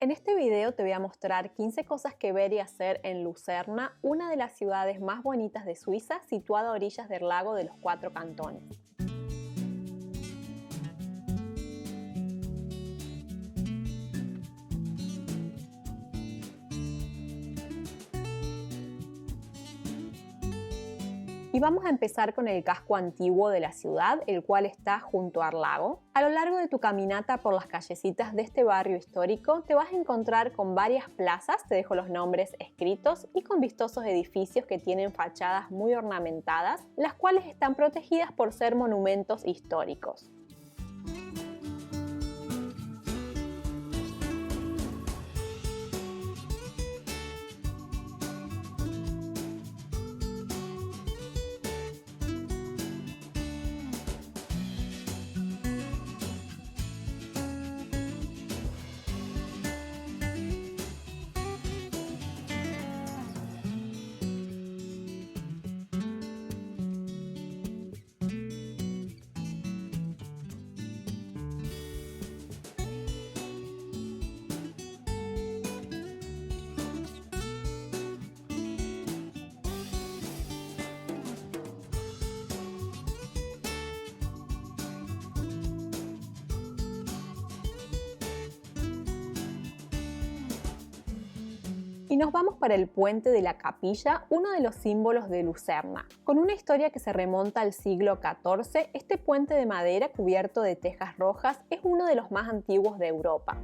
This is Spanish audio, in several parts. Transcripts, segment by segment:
En este video te voy a mostrar 15 cosas que ver y hacer en Lucerna, una de las ciudades más bonitas de Suiza, situada a orillas del lago de los Cuatro Cantones. Y vamos a empezar con el casco antiguo de la ciudad, el cual está junto al lago. A lo largo de tu caminata por las callecitas de este barrio histórico, te vas a encontrar con varias plazas, te dejo los nombres escritos, y con vistosos edificios que tienen fachadas muy ornamentadas, las cuales están protegidas por ser monumentos históricos. Y nos vamos para el puente de la Capilla, uno de los símbolos de Lucerna. Con una historia que se remonta al siglo XIV, este puente de madera cubierto de tejas rojas es uno de los más antiguos de Europa.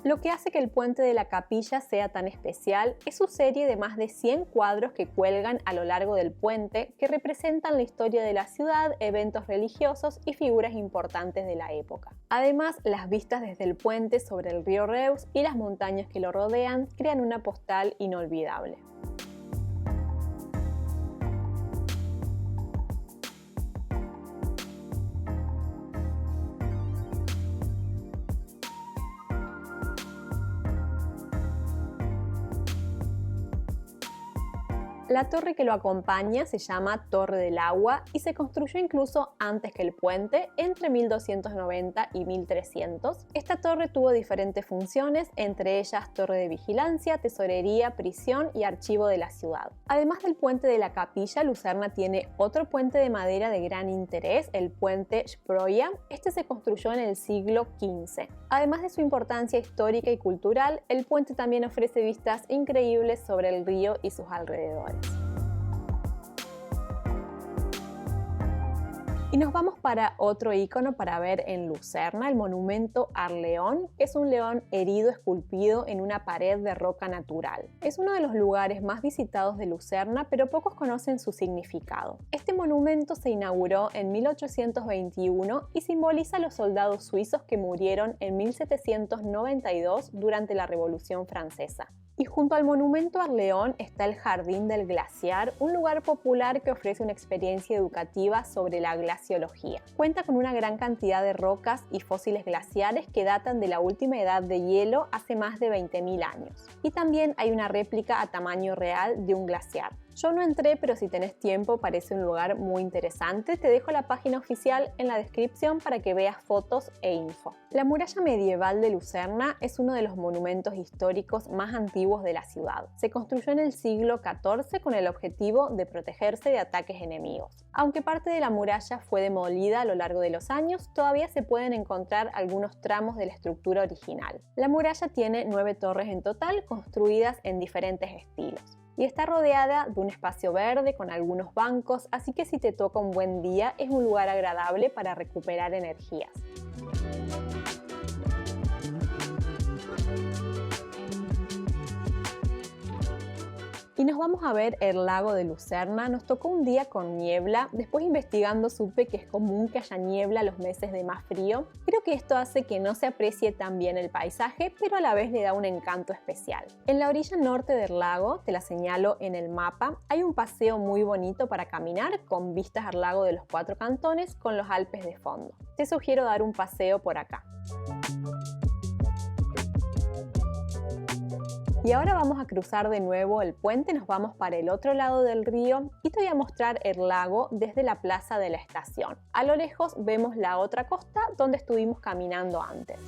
Lo que hace que el puente de la Capilla sea tan especial es su serie de más de 100 cuadros que cuelgan a lo largo del puente que representan la historia de la ciudad, eventos religiosos y figuras importantes de la época. Además, las vistas desde el puente sobre el río Reus y las montañas que lo rodean crean una postal inolvidable. La torre que lo acompaña se llama Torre del Agua y se construyó incluso antes que el puente, entre 1290 y 1300. Esta torre tuvo diferentes funciones, entre ellas torre de vigilancia, tesorería, prisión y archivo de la ciudad. Además del puente de la Capilla, Lucerna tiene otro puente de madera de gran interés, el puente Sproia. Este se construyó en el siglo XV. Además de su importancia histórica y cultural, el puente también ofrece vistas increíbles sobre el río y sus alrededores. Y nos vamos para otro icono para ver en Lucerna, el monumento al león, que es un león herido esculpido en una pared de roca natural. Es uno de los lugares más visitados de Lucerna, pero pocos conocen su significado. Este monumento se inauguró en 1821 y simboliza a los soldados suizos que murieron en 1792 durante la Revolución Francesa. Y junto al monumento al león está el Jardín del Glaciar, un lugar popular que ofrece una experiencia educativa sobre la glaciología. Cuenta con una gran cantidad de rocas y fósiles glaciares que datan de la última edad de hielo hace más de 20.000 años. Y también hay una réplica a tamaño real de un glaciar. Yo no entré, pero si tenés tiempo parece un lugar muy interesante. Te dejo la página oficial en la descripción para que veas fotos e info. La muralla medieval de Lucerna es uno de los monumentos históricos más antiguos de la ciudad. Se construyó en el siglo XIV con el objetivo de protegerse de ataques enemigos. Aunque parte de la muralla fue demolida a lo largo de los años, todavía se pueden encontrar algunos tramos de la estructura original. La muralla tiene 9 torres en total, construidas en diferentes estilos. Y está rodeada de un espacio verde con algunos bancos, así que si te toca un buen día es un lugar agradable para recuperar energías. Y nos vamos a ver el lago de Lucerna. Nos tocó un día con niebla. Después investigando supe que es común que haya niebla los meses de más frío. Creo que esto hace que no se aprecie tan bien el paisaje, pero a la vez le da un encanto especial. En la orilla norte del lago, te la señalo en el mapa, hay un paseo muy bonito para caminar con vistas al lago de los Cuatro Cantones con los Alpes de fondo. Te sugiero dar un paseo por acá. Y ahora vamos a cruzar de nuevo el puente, nos vamos para el otro lado del río y te voy a mostrar el lago desde la plaza de la estación. A lo lejos vemos la otra costa donde estuvimos caminando antes.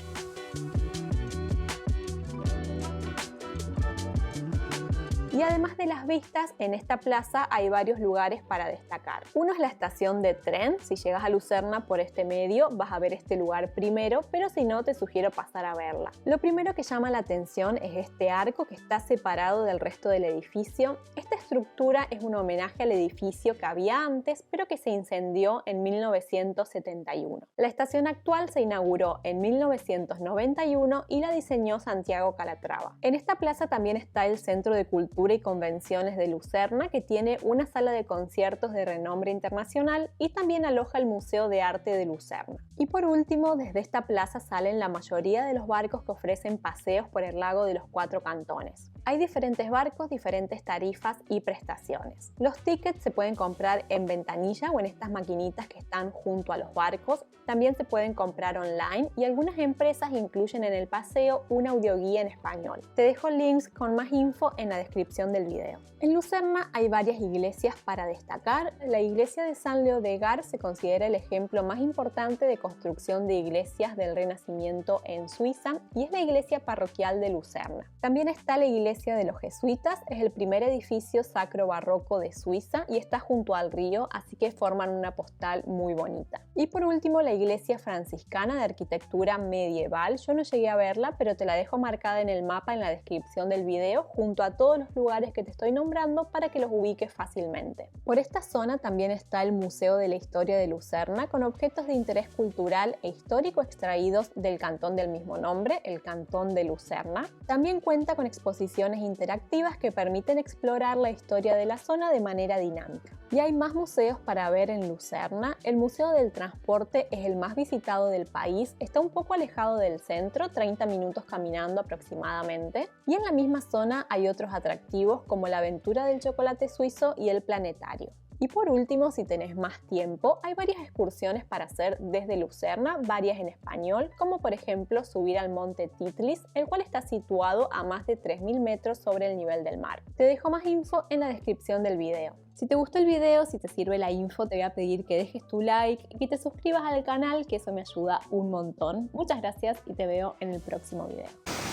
Y además de las vistas, en esta plaza hay varios lugares para destacar. Uno es la estación de tren. Si llegas a Lucerna por este medio vas a ver este lugar primero, pero si no te sugiero pasar a verla. Lo primero que llama la atención es este arco que está separado del resto del edificio. Esta estructura es un homenaje al edificio que había antes, pero que se incendió en 1971. La estación actual se inauguró en 1991 y la diseñó Santiago Calatrava. En esta plaza también está el Centro de Cultura y Convenciones de Lucerna, que tiene una sala de conciertos de renombre internacional y también aloja el Museo de Arte de Lucerna. Y por último, desde esta plaza salen la mayoría de los barcos que ofrecen paseos por el lago de los Cuatro Cantones. Hay diferentes barcos, diferentes tarifas y prestaciones. Los tickets se pueden comprar en ventanilla o en estas maquinitas que están junto a los barcos. También se pueden comprar online y algunas empresas incluyen en el paseo una audioguía en español. Te dejo links con más info en la descripción del video. En Lucerna hay varias iglesias para destacar. La iglesia de San Leodegar se considera el ejemplo más importante de construcción de iglesias del Renacimiento en Suiza y es la iglesia parroquial de Lucerna. También está la iglesia de los jesuitas, es el primer edificio sacro barroco de Suiza y está junto al río, así que forman una postal muy bonita. Y por último, la iglesia franciscana de arquitectura medieval. Yo no llegué a verla, pero te la dejo marcada en el mapa en la descripción del video junto a todos los lugares que te estoy nombrando para que los ubiques fácilmente. Por esta zona también está el Museo de la Historia de Lucerna con objetos de interés cultural e histórico extraídos del cantón del mismo nombre, el Cantón de Lucerna. También cuenta con exposiciones interactivas que permiten explorar la historia de la zona de manera dinámica. Y hay más museos para ver en Lucerna. El Museo del Transporte es el más visitado del país, está un poco alejado del centro, 30 minutos caminando aproximadamente, y en la misma zona hay otros atractivos como la aventura del chocolate suizo y el planetario. Y por último, si tenés más tiempo, hay varias excursiones para hacer desde Lucerna, varias en español, como por ejemplo subir al monte Titlis, el cual está situado a más de 3.000 metros sobre el nivel del mar. Te dejo más info en la descripción del video. Si te gustó el video, si te sirve la info, te voy a pedir que dejes tu like y que te suscribas al canal, que eso me ayuda un montón. Muchas gracias y te veo en el próximo video.